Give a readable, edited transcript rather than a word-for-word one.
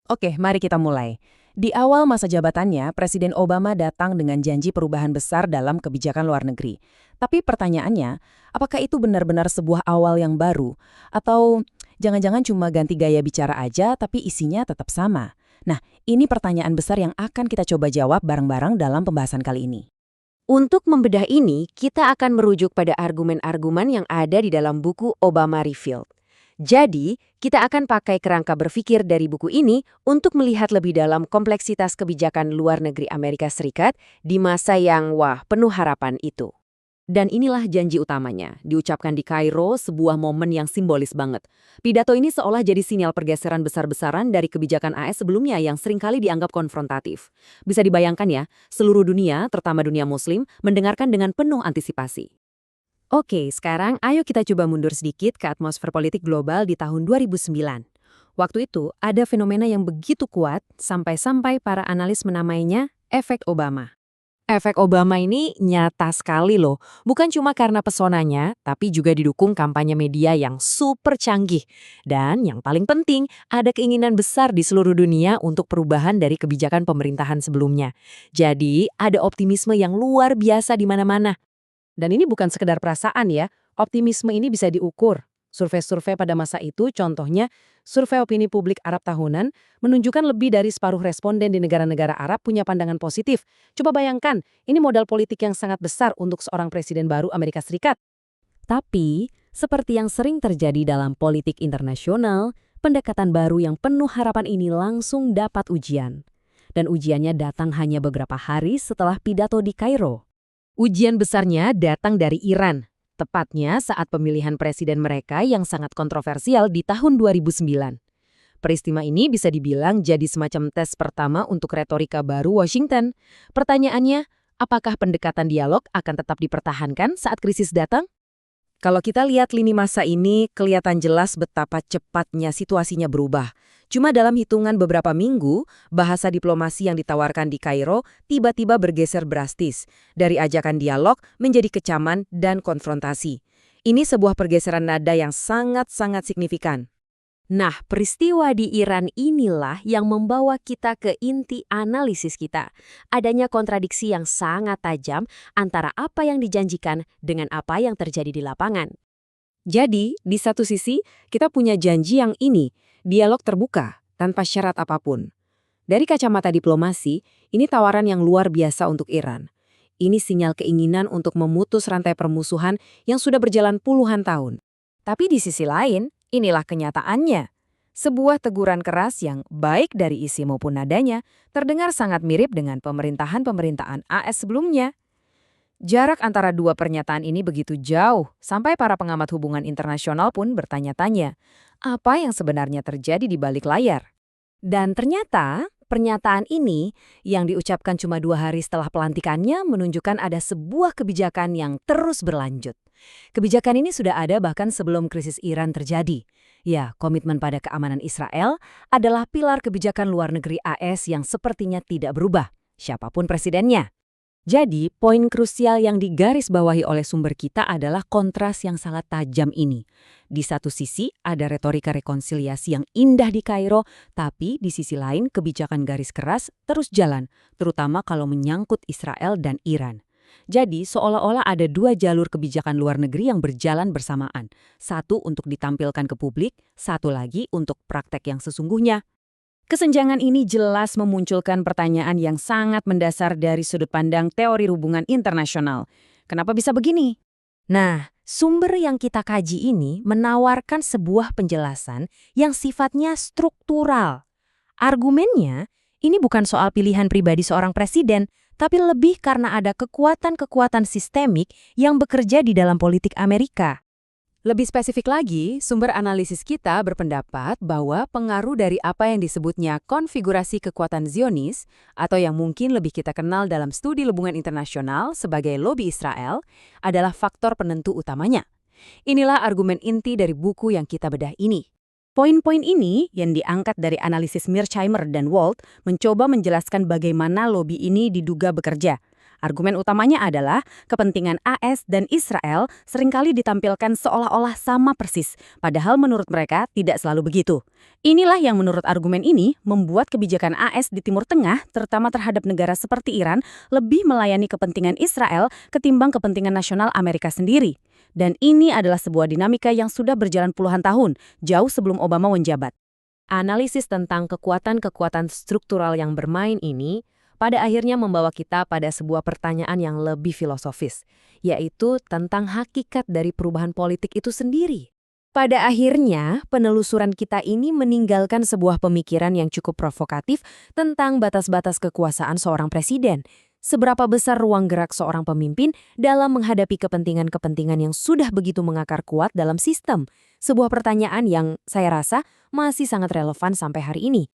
Oke, mari kita mulai. Di awal masa jabatannya, Presiden Obama datang dengan janji perubahan besar dalam kebijakan luar negeri. Tapi pertanyaannya, apakah itu benar-benar sebuah awal yang baru? Atau jangan-jangan cuma ganti gaya bicara aja tapi isinya tetap sama? Nah, ini pertanyaan besar yang akan kita coba jawab bareng-bareng dalam pembahasan kali ini. Untuk membedah ini, kita akan merujuk pada argumen-argumen yang ada di dalam buku Obama Revealed. Jadi, kita akan pakai kerangka berpikir dari buku ini untuk melihat lebih dalam kompleksitas kebijakan luar negeri Amerika Serikat di masa yang, penuh harapan itu. Dan inilah janji utamanya, diucapkan di Kairo, sebuah momen yang simbolis banget. Pidato ini seolah jadi sinyal pergeseran besar-besaran dari kebijakan AS sebelumnya yang seringkali dianggap konfrontatif. Bisa dibayangkan ya, seluruh dunia, terutama dunia muslim, mendengarkan dengan penuh antisipasi. Oke, sekarang ayo kita coba mundur sedikit ke atmosfer politik global di tahun 2009. Waktu itu, ada fenomena yang begitu kuat sampai-sampai para analis menamainya efek Obama. Efek Obama ini nyata sekali loh, bukan cuma karena pesonanya, tapi juga didukung kampanye media yang super canggih. Dan yang paling penting, ada keinginan besar di seluruh dunia untuk perubahan dari kebijakan pemerintahan sebelumnya. Jadi, ada optimisme yang luar biasa di mana-mana. Dan ini bukan sekedar perasaan ya, optimisme ini bisa diukur. Survei-survei pada masa itu, contohnya survei opini publik Arab tahunan, menunjukkan lebih dari separuh responden di negara-negara Arab punya pandangan positif. Coba bayangkan, ini modal politik yang sangat besar untuk seorang presiden baru Amerika Serikat. Tapi, seperti yang sering terjadi dalam politik internasional, pendekatan baru yang penuh harapan ini langsung dapat ujian. Dan ujiannya datang hanya beberapa hari setelah pidato di Kairo. Ujian besarnya datang dari Iran. Tepatnya saat pemilihan presiden mereka yang sangat kontroversial di tahun 2009. Peristiwa ini bisa dibilang jadi semacam tes pertama untuk retorika baru Washington. Pertanyaannya, apakah pendekatan dialog akan tetap dipertahankan saat krisis datang? Kalau kita lihat lini masa ini, kelihatan jelas betapa cepatnya situasinya berubah. Cuma dalam hitungan beberapa minggu, bahasa diplomasi yang ditawarkan di Kairo tiba-tiba bergeser drastis, dari ajakan dialog menjadi kecaman dan konfrontasi. Ini sebuah pergeseran nada yang sangat-sangat signifikan. Nah, peristiwa di Iran inilah yang membawa kita ke inti analisis kita. Adanya kontradiksi yang sangat tajam antara apa yang dijanjikan dengan apa yang terjadi di lapangan. Jadi, di satu sisi, kita punya janji yang ini, dialog terbuka, tanpa syarat apapun. Dari kacamata diplomasi, ini tawaran yang luar biasa untuk Iran. Ini sinyal keinginan untuk memutus rantai permusuhan yang sudah berjalan puluhan tahun. Tapi di sisi lain, inilah kenyataannya. Sebuah teguran keras yang baik dari isi maupun nadanya terdengar sangat mirip dengan pemerintahan-pemerintahan AS sebelumnya. Jarak antara dua pernyataan ini begitu jauh, sampai para pengamat hubungan internasional pun bertanya-tanya, apa yang sebenarnya terjadi di balik layar? Dan ternyata, pernyataan ini yang diucapkan cuma 2 hari setelah pelantikannya menunjukkan ada sebuah kebijakan yang terus berlanjut. Kebijakan ini sudah ada bahkan sebelum krisis Iran terjadi. Ya, komitmen pada keamanan Israel adalah pilar kebijakan luar negeri AS yang sepertinya tidak berubah, siapapun presidennya. Jadi, poin krusial yang digarisbawahi oleh sumber kita adalah kontras yang sangat tajam ini. Di satu sisi, ada retorika rekonsiliasi yang indah di Kairo, tapi di sisi lain kebijakan garis keras terus jalan, terutama kalau menyangkut Israel dan Iran. Jadi, seolah-olah ada 2 jalur kebijakan luar negeri yang berjalan bersamaan. Satu untuk ditampilkan ke publik, satu lagi untuk praktek yang sesungguhnya. Kesenjangan ini jelas memunculkan pertanyaan yang sangat mendasar dari sudut pandang teori hubungan internasional. Kenapa bisa begini? Nah, sumber yang kita kaji ini menawarkan sebuah penjelasan yang sifatnya struktural. Argumennya, ini bukan soal pilihan pribadi seorang presiden, tapi lebih karena ada kekuatan-kekuatan sistemik yang bekerja di dalam politik Amerika. Lebih spesifik lagi, sumber analisis kita berpendapat bahwa pengaruh dari apa yang disebutnya konfigurasi kekuatan Zionis, atau yang mungkin lebih kita kenal dalam studi hubungan internasional sebagai lobi Israel, adalah faktor penentu utamanya. Inilah argumen inti dari buku yang kita bedah ini. Poin-poin ini yang diangkat dari analisis Mearsheimer dan Walt mencoba menjelaskan bagaimana lobi ini diduga bekerja. Argumen utamanya adalah kepentingan AS dan Israel seringkali ditampilkan seolah-olah sama persis, padahal menurut mereka tidak selalu begitu. Inilah yang menurut argumen ini membuat kebijakan AS di Timur Tengah, terutama terhadap negara seperti Iran, lebih melayani kepentingan Israel ketimbang kepentingan nasional Amerika sendiri. Dan ini adalah sebuah dinamika yang sudah berjalan puluhan tahun, jauh sebelum Obama menjabat. Analisis tentang kekuatan-kekuatan struktural yang bermain ini pada akhirnya membawa kita pada sebuah pertanyaan yang lebih filosofis, yaitu tentang hakikat dari perubahan politik itu sendiri. Pada akhirnya, penelusuran kita ini meninggalkan sebuah pemikiran yang cukup provokatif tentang batas-batas kekuasaan seorang presiden. Seberapa besar ruang gerak seorang pemimpin dalam menghadapi kepentingan-kepentingan yang sudah begitu mengakar kuat dalam sistem? Sebuah pertanyaan yang saya rasa masih sangat relevan sampai hari ini.